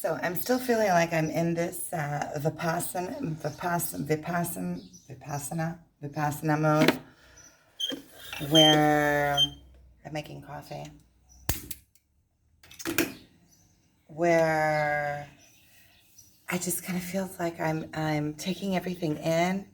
So I'm still feeling like I'm in this vipassana mode where I'm making coffee, where I just kind of feels like I'm taking everything in,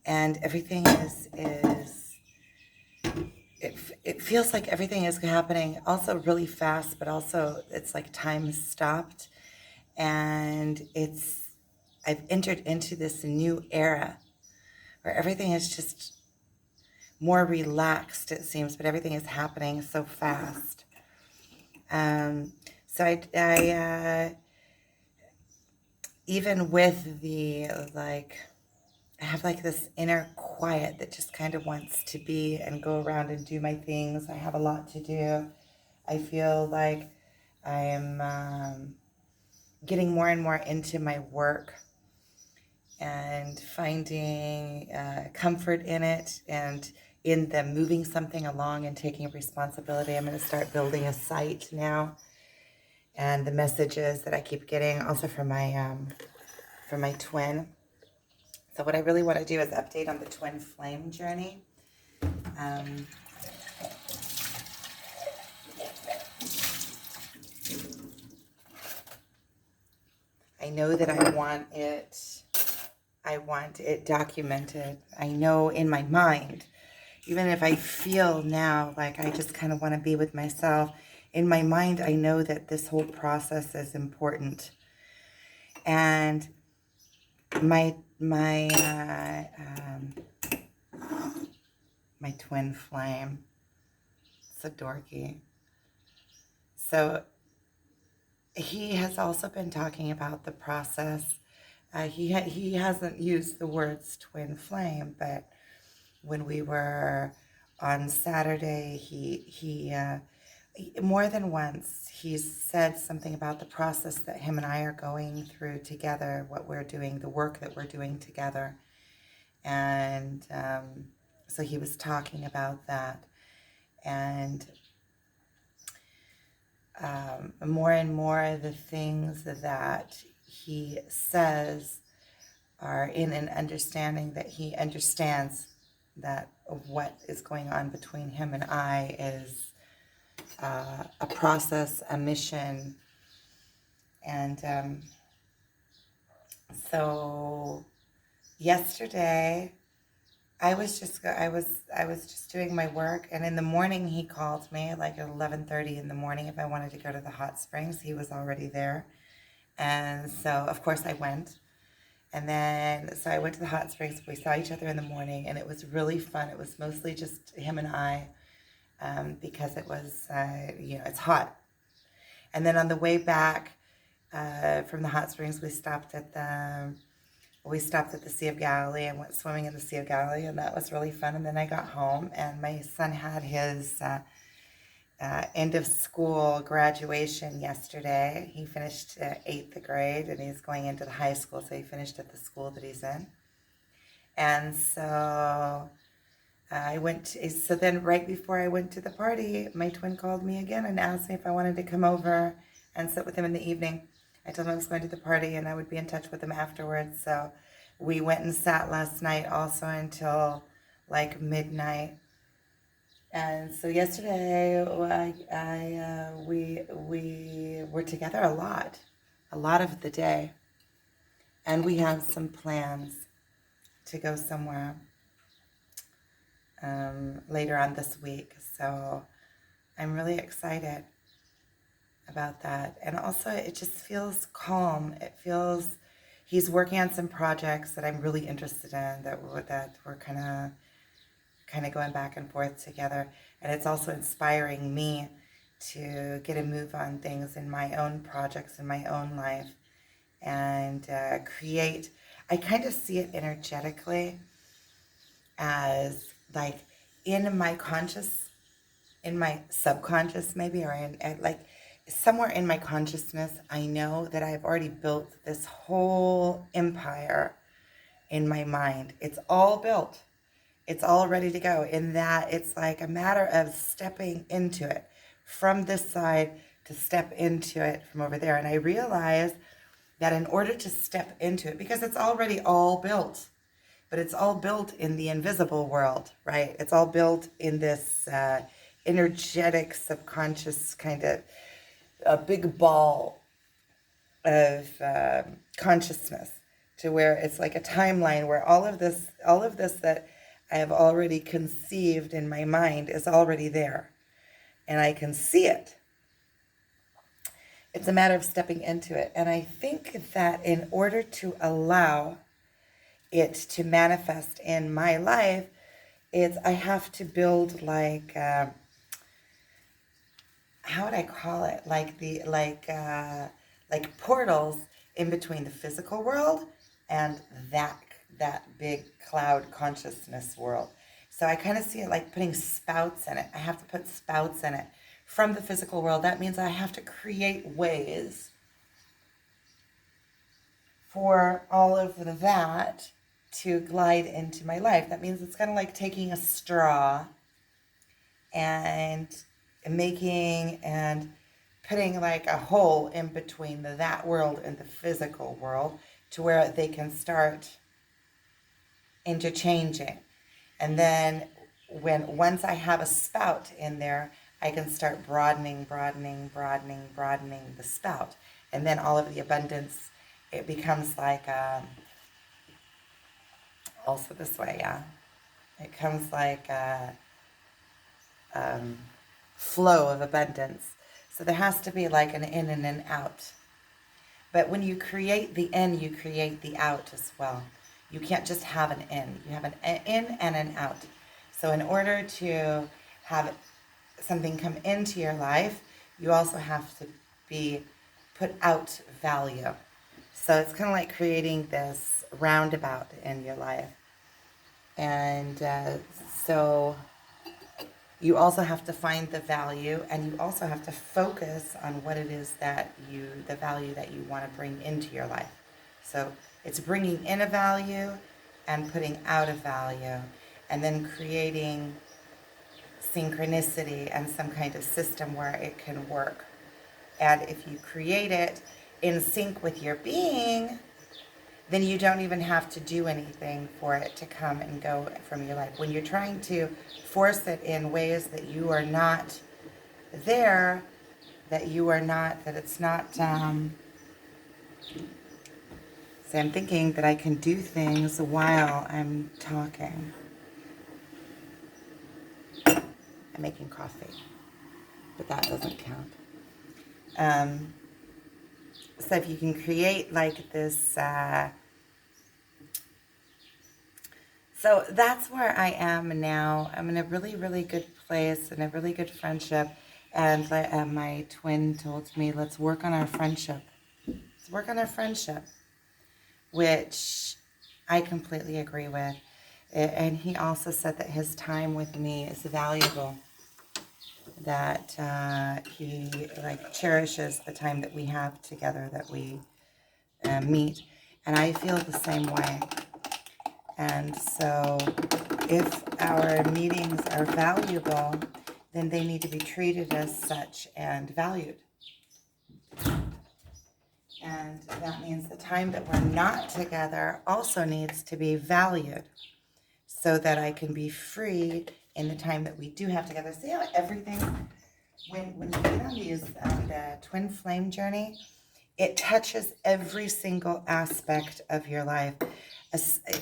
and everything is it feels like everything is happening also really fast, but also it's like time has stopped, and I've entered into this new era where everything is just more relaxed, it seems, but everything is happening so fast. Um, so even with the I have like this inner quiet that just kind of wants to be and go around and do my things. I have a lot to do. I feel like I'm getting more and more into my work and finding comfort in it and in the moving something along and taking responsibility. I'm going to start building a site now, and the messages that I keep getting also from my twin. So what I really want to do is update on the twin flame journey. Um, I know that I want it documented. I know in my mind, even if I feel now like I just kind of want to be with myself, in my mind, I know that this whole process is important. And my twin flame, so dorky. So he has also been talking about the process. He hasn't used the words twin flame, but when we were on Saturday, he more than once he's said something about the process that him and I are going through together, what we're doing, the work that we're doing together, and so he was talking about that, and more and more the things that he says are in an understanding that he understands that what is going on between him and I is a process, a mission, and so yesterday I was just doing my work, and in the morning he called me like at 11:30 in the morning if I wanted to go to the hot springs. He was already there, and so of course I went. And then, so I went to the hot springs. We saw each other in the morning, and it was really fun. It was mostly just him and I, because it was, it's hot. And then on the way back from the hot springs, we stopped at the Sea of Galilee and went swimming in the Sea of Galilee, and that was really fun. And then I got home, and my son had his end of school graduation yesterday. He finished 8th grade, and he's going into the high school, so he finished at the school that he's in. And so so then right before I went to the party, my twin called me again and asked me if I wanted to come over and sit with him in the evening. I told him I was going to the party and I would be in touch with him afterwards. So we went and sat last night also until like midnight. And so yesterday, we were together a lot of the day, and we have some plans to go somewhere later on this week. So I'm really excited about that, and also it just feels calm. It feels he's working on some projects that I'm really interested in that we're kind of going back and forth together, and it's also inspiring me to get a move on things in my own projects in my own life and create. I kind of see it energetically as like in my subconscious maybe, or like somewhere in my consciousness, I know that I've already built this whole empire in my mind. It's all built. It's all ready to go, in that it's like a matter of stepping into it from this side to step into it from over there. And I realized that in order to step into it, because it's already all built, but it's all built in the invisible world, right? It's all built in this energetic, subconscious kind of a big ball of consciousness, to where it's like a timeline where all of this that I have already conceived in my mind is already there, and I can see it. It's a matter of stepping into it. And I think that in order to allow it to manifest in my life, I have to build like how would I call it? Like portals in between the physical world and that big cloud consciousness world. So I kind of see it like putting spouts in it. I have to put spouts in it from the physical world. That means I have to create ways for all of that to glide into my life. That means it's kind of like taking a straw and making and putting like a hole in between that world and the physical world, to where they can start interchanging. And then once I have a spout in there, I can start broadening the spout. And then all of the abundance, it becomes like also this way, yeah. It comes like a flow of abundance. So there has to be like an in and an out. But when you create the in, you create the out as well. You can't just have an in. You have an in and an out. So in order to have something come into your life, you also have to put out value. So it's kind of like creating this roundabout in your life. And so you also have to find the value, and you also have to focus on what it is the value that you want to bring into your life. So it's bringing in a value and putting out a value, and then creating synchronicity and some kind of system where it can work. And if you create it in sync with your being, then you don't even have to do anything for it to come and go from your life. When you're trying to force it in ways that you are not there, that it's not, so I'm thinking that I can do things while I'm talking. I'm making coffee, but that doesn't count. So if you can create like this, so that's where I am now. I'm in a really, really good place and a really good friendship. And my twin told me, let's work on our friendship. Let's work on our friendship, which I completely agree with. And he also said that his time with me is valuable, that he like cherishes the time that we have together, that we meet. And I feel the same way. And so if our meetings are valuable, then they need to be treated as such and valued. And that means the time that we're not together also needs to be valued, so that I can be free in the time that we do have together. See how everything, when you get on the twin flame journey, it touches every single aspect of your life,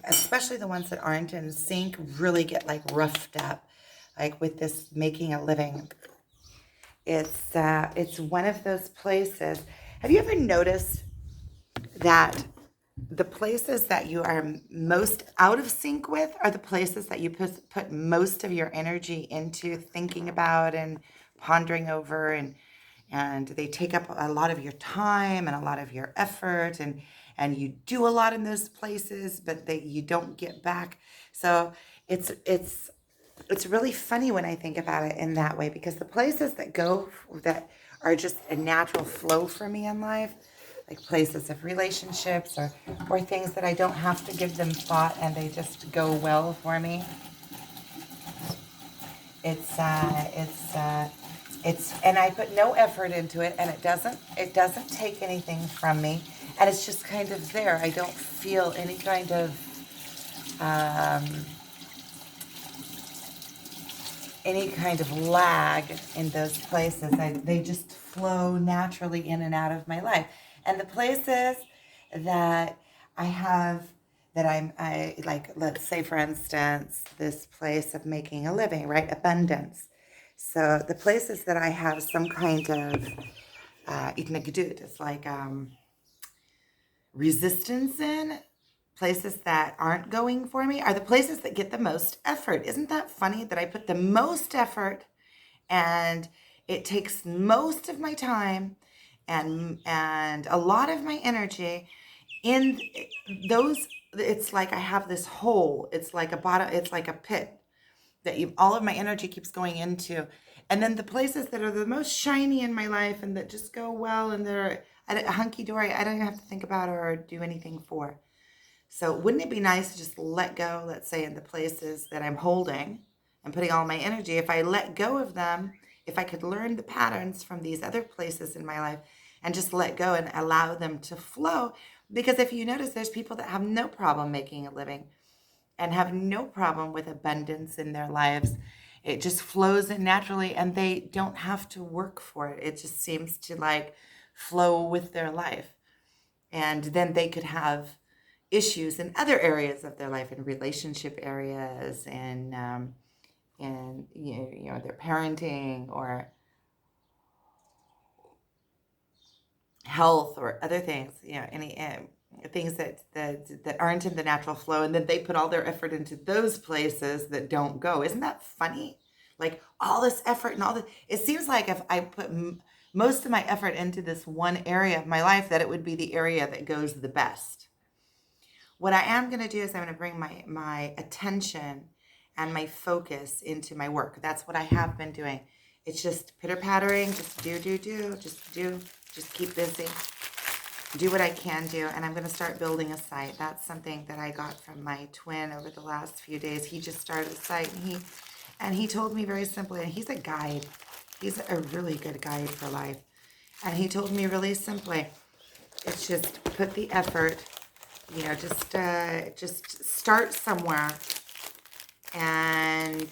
especially the ones that aren't in sync really get like roughed up, like with this making a living. It's one of those places. Have you ever noticed that the places that you are most out of sync with are the places that you put most of your energy into thinking about and pondering over, and they take up a lot of your time and a lot of your effort, and you do a lot in those places, but you don't get back. So it's really funny when I think about it in that way, because the places that are just a natural flow for me in life, like places of relationships or things that I don't have to give them thought and they just go well for me. It's And I put no effort into it, and it doesn't take anything from me, and it's just kind of there. I don't feel um, any kind of lag in those places. They just flow naturally in and out of my life. And the places that I have that I like, let's say for instance, this place of making a living, right? Abundance. So the places that I have some kind of it's like resistance in, places that aren't going for me, are the places that get the most effort. Isn't that funny that I put the most effort and it takes most of my time and a lot of my energy in those. It's like I have this hole. It's like a bottom, it's like a pit that all of my energy keeps going into. And then the places that are the most shiny in my life and that just go well and they're hunky dory, I don't even have to think about or do anything for. So wouldn't it be nice to just let go, let's say in the places that I'm holding and putting all my energy, if I let go of them, if I could learn the patterns from these other places in my life and just let go and allow them to flow. Because if you notice, there's people that have no problem making a living and have no problem with abundance in their lives. It just flows in naturally and they don't have to work for it. It just seems to like flow with their life. And then they could have issues in other areas of their life, in relationship areas, and their parenting or health or other things, any things that aren't in the natural flow, and then they put all their effort into those places that don't go. Isn't that funny? Like all this effort and all this, it seems like if I put most of my effort into this one area of my life, that it would be the area that goes the best. What I am going to do is I'm going to bring my attention and my focus into my work. That's what I have been doing. It's just pitter pattering, just just keep busy, do what I can do. And I'm going to start building a site. That's something that I got from my twin over the last few days. He just started a site and he told me very simply, and he's a guide. He's a really good guide for life. And he told me really simply, it's just put the effort, just start somewhere, and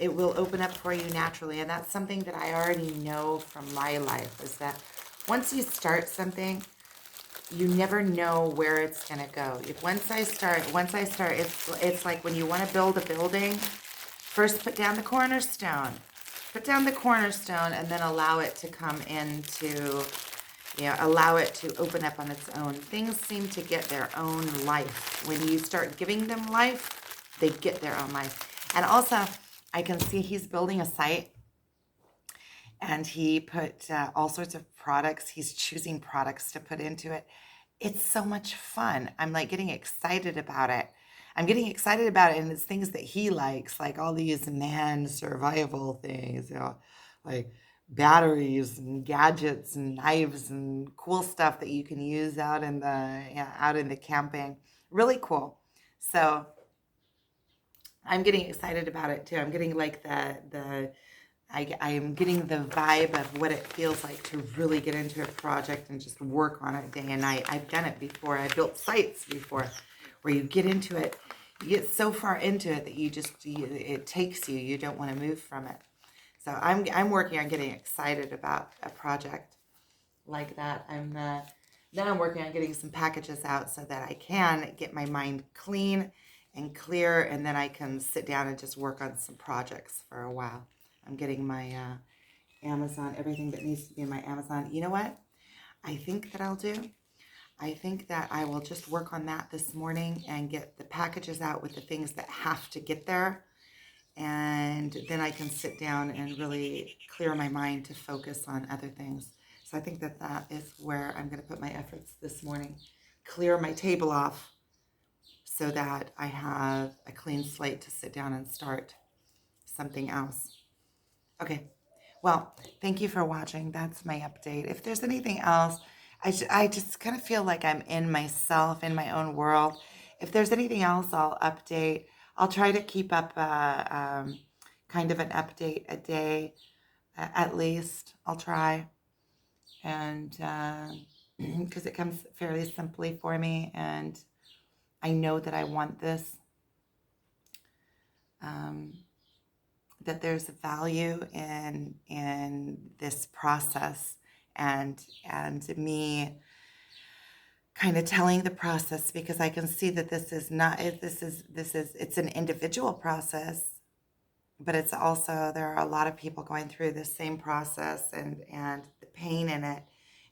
it will open up for you naturally. And that's something that I already know from my life, is that once you start something, you never know where it's gonna go. Once I start, it's like when you want to build a building, first put down the cornerstone. Put down the cornerstone and then allow it to come into, allow it to open up on its own. Things seem to get their own life. When you start giving them life, they get their own life. And also, I can see he's building a site and he put all sorts of products. He's choosing products to put into it. It's so much fun. I'm like getting excited about it. And it's things that he likes, like all these man survival things, like batteries and gadgets and knives and cool stuff that you can use out in the camping. Really cool. So I'm getting excited about it too. I'm getting like I am getting the vibe of what it feels like to really get into a project and just work on it day and night. I've done it before. I've built sites before where you get into it. You get so far into it that it takes you. You don't want to move from it. So I'm working on getting excited about a project like that. Then I'm working on getting some packages out so that I can get my mind clean and clear, and then I can sit down and just work on some projects for a while. I'm getting my Amazon, everything that needs to be in my Amazon. You know what? I think that I'll do. I think that I will just work on that this morning and get the packages out with the things that have to get there. And then I can sit down and really clear my mind to focus on other things. So I think that is where I'm going to put my efforts this morning. Clear my table off so that I have a clean slate to sit down and start something else. Okay. Well, thank you for watching. That's my update. If there's anything else, I just kind of feel like I'm in myself, in my own world. If there's anything else, I'll update. I'll try to keep up kind of an update a day At least I'll try. And because it comes fairly simply for me, and I know that I want this, um, that there's value in this process, and me kind of telling the process, because I can see that this is not it's an individual process, but it's also, there are a lot of people going through the same process, and the pain in it,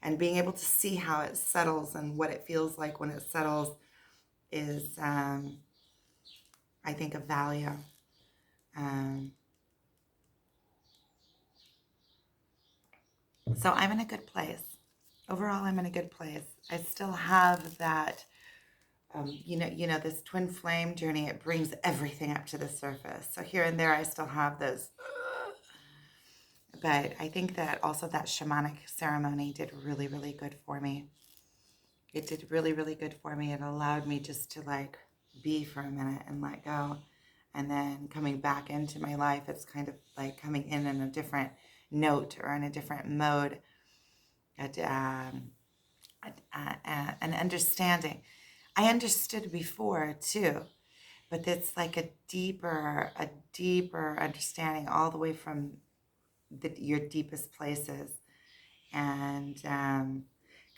and being able to see how it settles and what it feels like when it settles is, I think, of value. Um, so I'm in a good place. Overall, I'm in a good place. I still have that, this twin flame journey. It brings everything up to the surface. So here and there, I still have those. But I think that also that shamanic ceremony did really, really good for me. It did really, really good for me. It allowed me just to like be for a minute and let go. And then coming back into my life, it's kind of like coming in a different note or in a different mode, at, an understanding. I understood before too, but it's like a deeper understanding all the way from your deepest places, and kind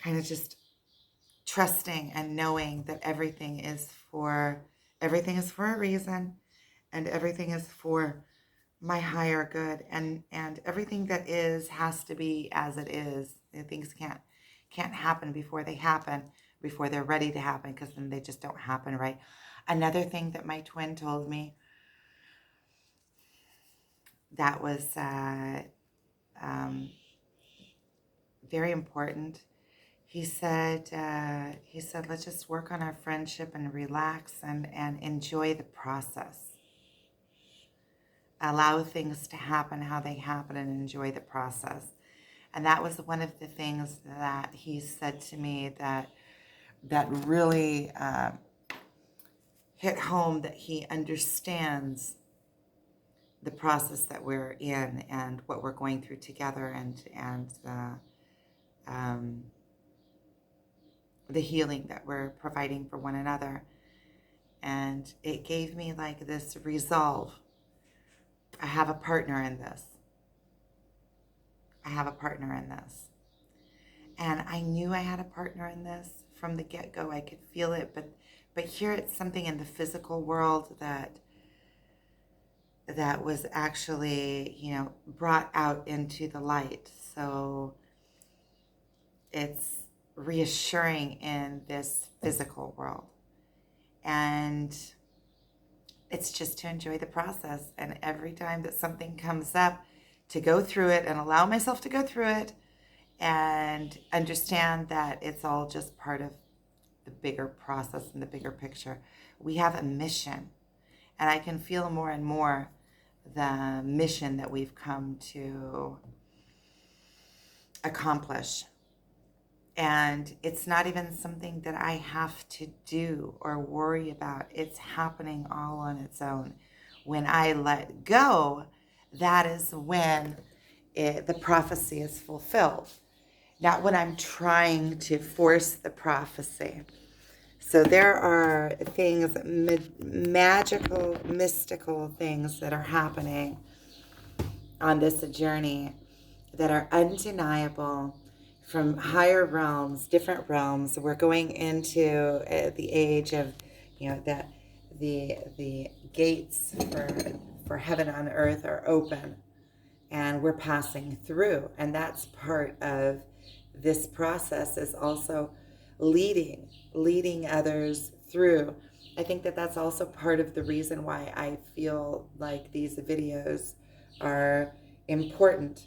of just trusting and knowing that everything is for a reason, and everything is for my higher good, and everything that is has to be as it is. Things can't happen before they're ready to happen, because then they just don't happen, right? Another thing that my twin told me that was very important. He said, let's just work on our friendship and relax, and enjoy the process. Allow things to happen how they happen, and enjoy the process. And that was one of the things that he said to me that really hit home, that he understands the process that we're in and what we're going through together, and the healing that we're providing for one another. And it gave me like this resolve. I have a partner in this. I have a partner in this. And I knew I had a partner in this from the get-go. I could feel it, but here it's something in the physical world that was actually, brought out into the light. So it's reassuring in this physical world. And it's just to enjoy the process. And every time that something comes up, to go through it and allow myself to go through it, and understand that it's all just part of the bigger process and the bigger picture. We have a mission, and I can feel more and more the mission that we've come to accomplish. And it's not even something that I have to do or worry about. It's happening all on its own. When I let go, that is when the prophecy is fulfilled. Not when I'm trying to force the prophecy. So there are things, magical, mystical things that are happening on this journey that are undeniable, from higher realms, different realms. We're going into the age of, that the gates for heaven on earth are open, and we're passing through. And that's part of this process, is also leading others through. I think that that's also part of the reason why I feel like these videos are important.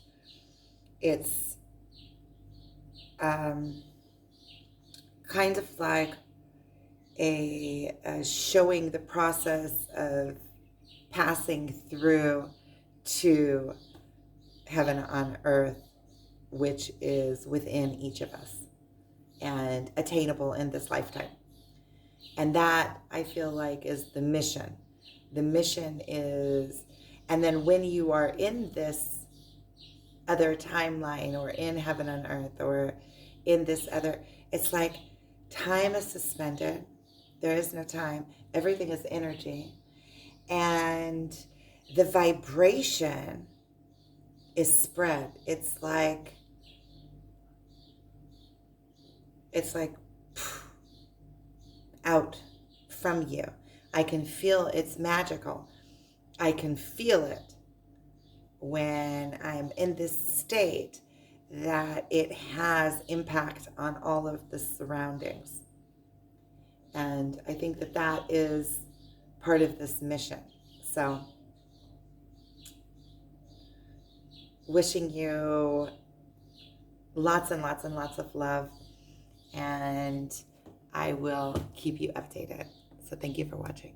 It's kind of like a showing the process of passing through to heaven on earth, which is within each of us and attainable in this lifetime. And that, I feel like, is the mission. The mission is, and then when you are in this other timeline or in heaven on earth or in this other, it's like time is suspended. There is no time. Everything is energy. And the vibration is spread. It's like out from you. I can feel it's magical. I can feel it when I'm in this state that it has impact on all of the surroundings. And I think that that is part of this mission. So, wishing you lots and lots and lots of love, and I will keep you updated. So thank you for watching.